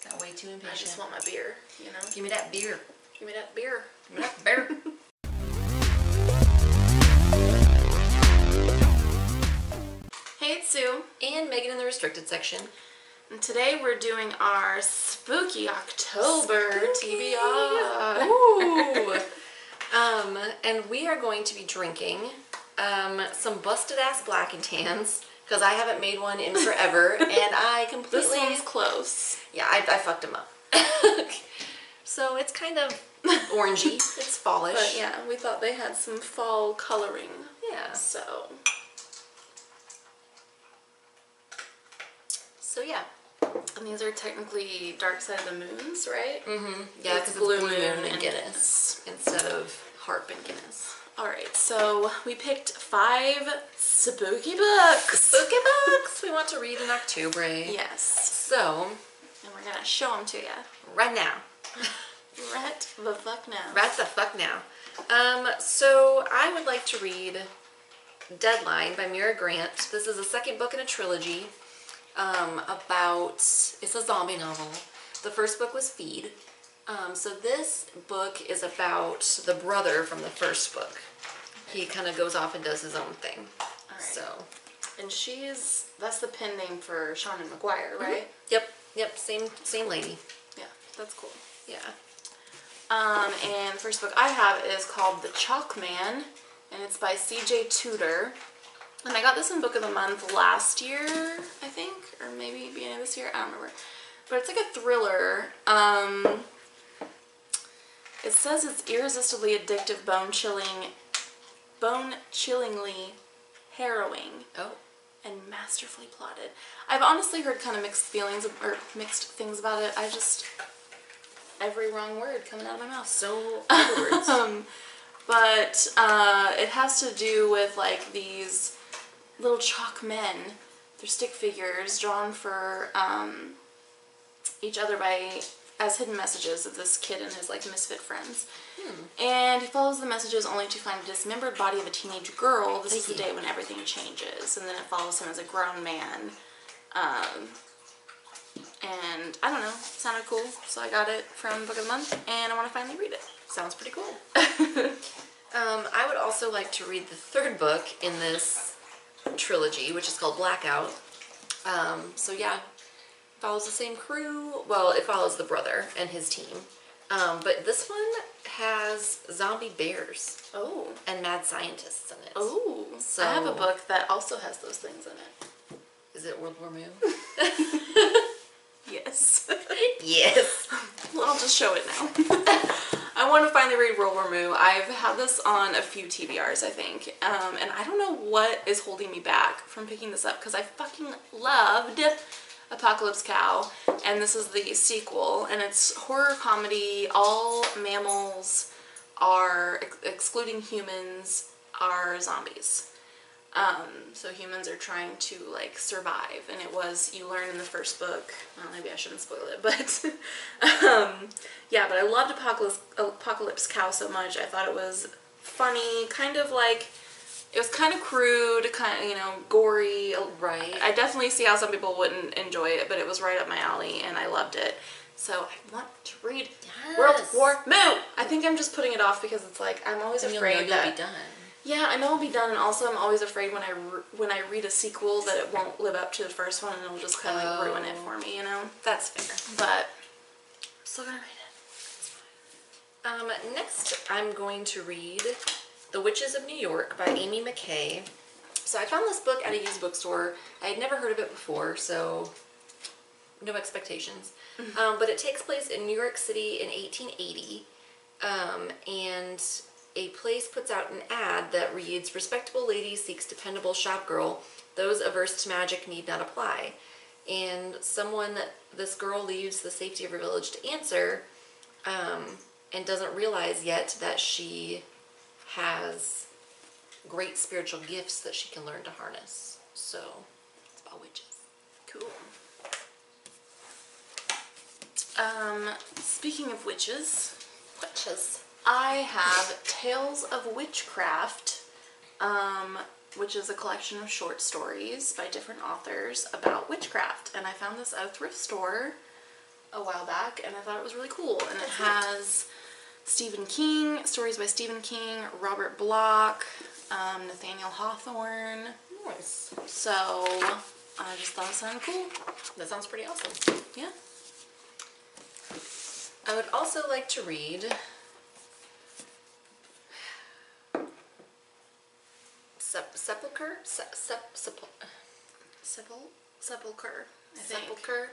Got way too impatient. I just want my beer, you know? Give me that beer. Give me that beer. Give me that beer. Hey, it's Sue. And Megan in the restricted section. And today we're doing our spooky October TBR. Ooh. And we are going to be drinking some busted ass Black and Tans, because I haven't made one in forever, and I completely... This one's close. Yeah, I fucked them up. So it's kind of orangey. It's fallish. But yeah, we thought they had some fall coloring. Yeah. So yeah. And these are technically Dark Side of the Moons, right? Mm-hmm. Yeah, because it's Blue Moon Moon and Guinness instead of Harp and Guinness. Alright, so we picked 5 spooky books. Spooky books we want to read in October. Yes. So, and we're gonna show them to you. Right now. Right the fuck now. Right the fuck now. So I would like to read Deadline by Mira Grant. This is the second book in a trilogy it's a zombie novel. The first book was Feed. So this book is about the brother from the first book. He kind of goes off and does his own thing. All right. So, and that's the pen name for Shannon McGuire, right? Mm-hmm. Yep, same lady. Yeah, that's cool. Yeah. And the first book I have is called The Chalk Man, and it's by C.J. Tudor. And I got this in Book of the Month last year, I think, or maybe beginning of this year, I don't remember. But it's like a thriller. It says it's irresistibly addictive, bone-chillingly harrowing, and masterfully plotted. I've honestly heard kind of mixed things about it. Every wrong word coming out of my mouth. So other words. But it has to do with like these little chalk men. They're stick figures drawn for each other as hidden messages of this kid and his like misfit friends. And he follows the messages only to find a dismembered body of a teenage girl. This is the day when everything changes, and then it follows him as a grown man. And I don't know, it sounded cool, so I got it from Book of the Month, and I want to finally read it. Sounds pretty cool. I would also like to read the third book in this trilogy, which is called Blackout. So yeah, follows the same crew. Well, it follows the brother and his team. But this one has zombie bears. Oh. And mad scientists in it. Oh. So I have a book that also has those things in it. Is it World War Moon? Yes. Yes. Well, I'll just show it now. I want to finally read World War Moo. I've had this on a few TBRs, I think. And I don't know what is holding me back from picking this up, because I fucking loved Apocalypse Cow. And this is the sequel, and it's horror comedy. All mammals are, excluding humans, are zombies. So humans are trying to like survive, and you learn in the first book, well, maybe I shouldn't spoil it, but yeah, but I loved Apocalypse Cow so much. I thought it was funny, kind of like, it was kind of crude, kind of, gory. Right. I definitely see how some people wouldn't enjoy it, but it was right up my alley, and I loved it. So I want to read World War Moo! I think I'm just putting it off because it's like, I'm always afraid that... You'll be done. Yeah, I know it'll be done, and also I'm always afraid when I read a sequel that it won't live up to the first one, and it'll just kind of like ruin it for me, you know? That's fair. But I'm still gonna read it. Next, I'm going to read The Witches of New York by Amy McKay. So I found this book at a used bookstore. I had never heard of it before, so no expectations. But it takes place in New York City in 1880, and a place puts out an ad that reads, "Respectable lady seeks dependable shop girl. Those averse to magic need not apply." And this girl leaves the safety of her village to answer, and doesn't realize yet that she has great spiritual gifts that she can learn to harness. So it's about witches. Cool. Speaking of witches, I have Tales of Witchcraft, which is a collection of short stories by different authors about witchcraft. And I found this at a thrift store a while back, and I thought it was really cool. And it has Stephen King, stories by Stephen King, Robert Bloch, Nathaniel Hawthorne. Nice. So I just thought it sounded cool. That sounds pretty awesome. Yeah. I would also like to read Sepulcher? Sepulcher. I think. Sepulcher?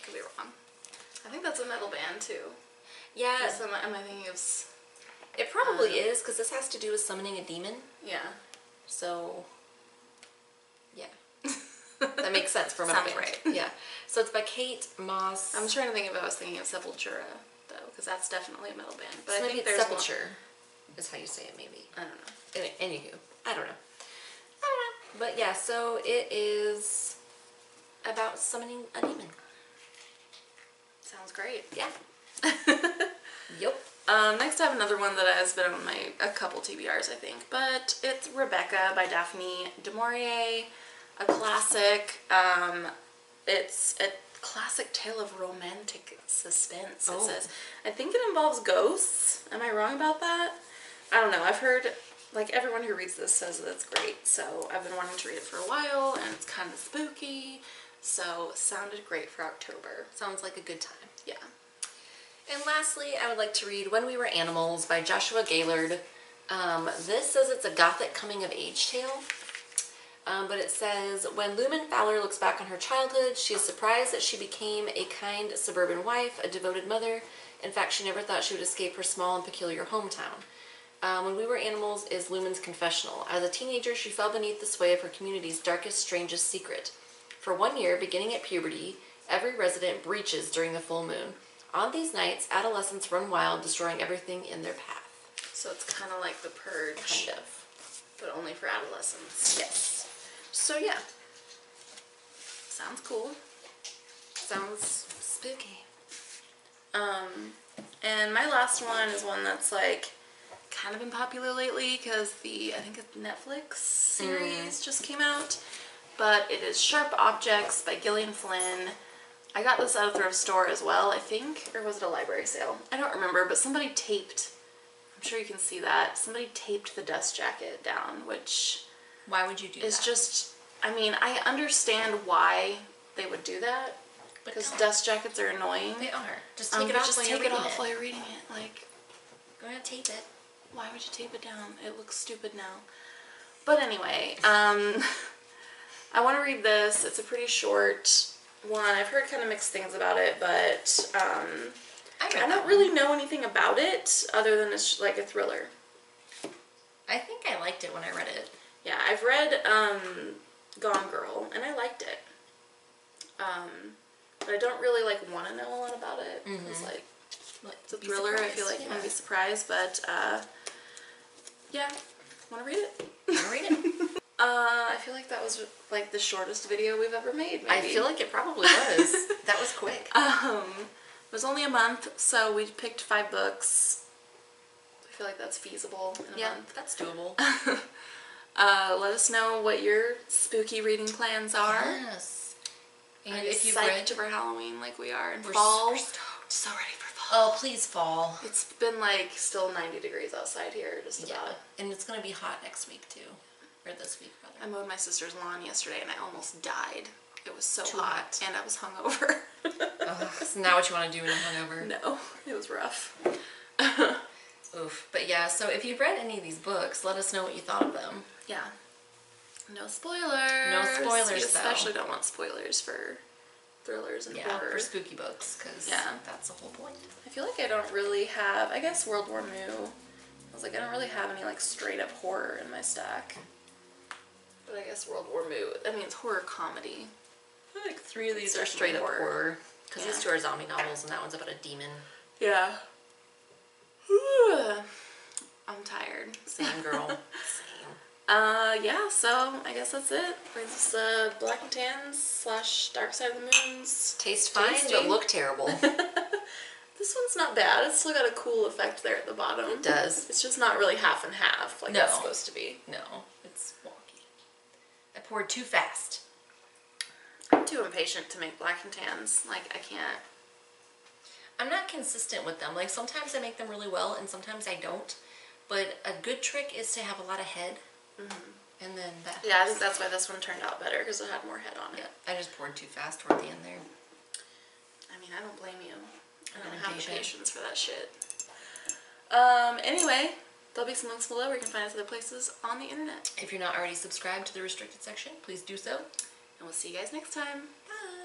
Could be wrong. I think that's a metal band too. Yeah. Am I thinking of... It probably is, because this has to do with summoning a demon. Yeah. So, yeah. That makes sense for a metal Sounds band. right. Yeah. So it's by Kate Moss. I'm trying to think if I was thinking of Sepultura, though, because that's definitely a metal band. But So I maybe think it's there's Sepulture is how you say it, maybe. I don't know. Anywho, I don't know. But yeah, so it is about summoning a demon. Sounds great. Yeah. Yep. Next I have another one that has been on a couple TBRs, I think, but it's Rebecca by Daphne du Maurier, a classic. It's a classic tale of romantic suspense, it says. I think it involves ghosts. Am I wrong about that? I don't know. I've heard, like, everyone who reads this says that it's great, so I've been wanting to read it for a while, and it's kind of spooky, so it sounded great for October. Sounds like a good time. Yeah. And lastly, I would like to read When We Were Animals by Joshua Gaylord. This says it's a gothic coming-of-age tale. But it says, when Lumen Fowler looks back on her childhood, she is surprised that she became a kind suburban wife, a devoted mother. In fact, she never thought she would escape her small and peculiar hometown. When We Were Animals is Lumen's confessional. As a teenager, she fell beneath the sway of her community's darkest, strangest secret. For 1 year, beginning at puberty, every resident breaches during the full moon. On these nights, adolescents run wild, destroying everything in their path. So it's kind of like The Purge. Kind of. But only for adolescents. Yes. So yeah. Sounds cool. Sounds spooky. And my last one is one that's like kind of been popular lately because I think it's Netflix series just came out. But it is Sharp Objects by Gillian Flynn. I got this at a thrift store as well, I think. Or was it a library sale? I don't remember, but somebody taped, I'm sure you can see that, somebody taped the dust jacket down, which... Why would you do that? It's just, I mean, I understand why they would do that. Because dust jackets are annoying. They are. Just take it off while you're reading it. Like, go ahead and tape it. Why would you tape it down? It looks stupid now. But anyway, I want to read this. It's a pretty short one. I've heard kind of mixed things about it, but I don't really know anything about it other than it's like a thriller. I think I liked it when I read it. Yeah, I've read Gone Girl, and I liked it. But I don't really like want to know a lot about it because like it's a thriller. I feel like you want to be surprised, but yeah, want to read it. Want to read it? I feel like that was like the shortest video we've ever made. Maybe. I feel like it probably was. That was quick. It was only a month, so we picked 5 books. I feel like that's feasible in a month. That's doable. Let us know what your spooky reading plans are. Yes. And are you if you've psyched read for Halloween like we are in we're fall? We're stoked. So ready for fall. Oh, please fall. It's been like still 90 degrees outside here, just about. And it's gonna be hot next week too, or this week rather. I mowed my sister's lawn yesterday and I almost died. It was so Too hot and I was hungover. So now what you want to do when you're hungover? No, it was rough. Oof. But yeah, so if you've read any of these books, let us know what you thought of them. Yeah. No spoilers. No spoilers, You especially though. don't want spoilers for thrillers and Yeah, horror. for spooky books, because that's the whole point. I feel like I don't really have, I guess World War Mu. I was like, I don't really have any like straight up horror in my stack. But I guess World War Mu, I mean, it's horror comedy. I feel like 3 of these are straight up horror. Because Yeah. these 2 are zombie novels, and that one's about a demon. Yeah. I'm tired. Same girl. Same. Yeah, so I guess that's it. Brings us to Black and Tans / Dark Side of the Moons. Taste fine, Tasty. but look terrible. This one's not bad. It's still got a cool effect there at the bottom. It does. It's just not really half and half like it's supposed to be. No, it's wonky. I poured too fast. I'm too impatient to make Black and Tans. Like, I can't. I'm not consistent with them. Like sometimes I make them really well and sometimes I don't. But a good trick is to have a lot of head. And then that Yeah, I think that's why this one turned out better, because it had more head on it. Yeah, I just poured too fast toward the end there. I mean, I don't blame you. I I'm don't have the impatient. patience for that shit. Anyway, there'll be some links below where you can find us other places on the internet. If you're not already subscribed to the restricted section, please do so. And we'll see you guys next time. Bye.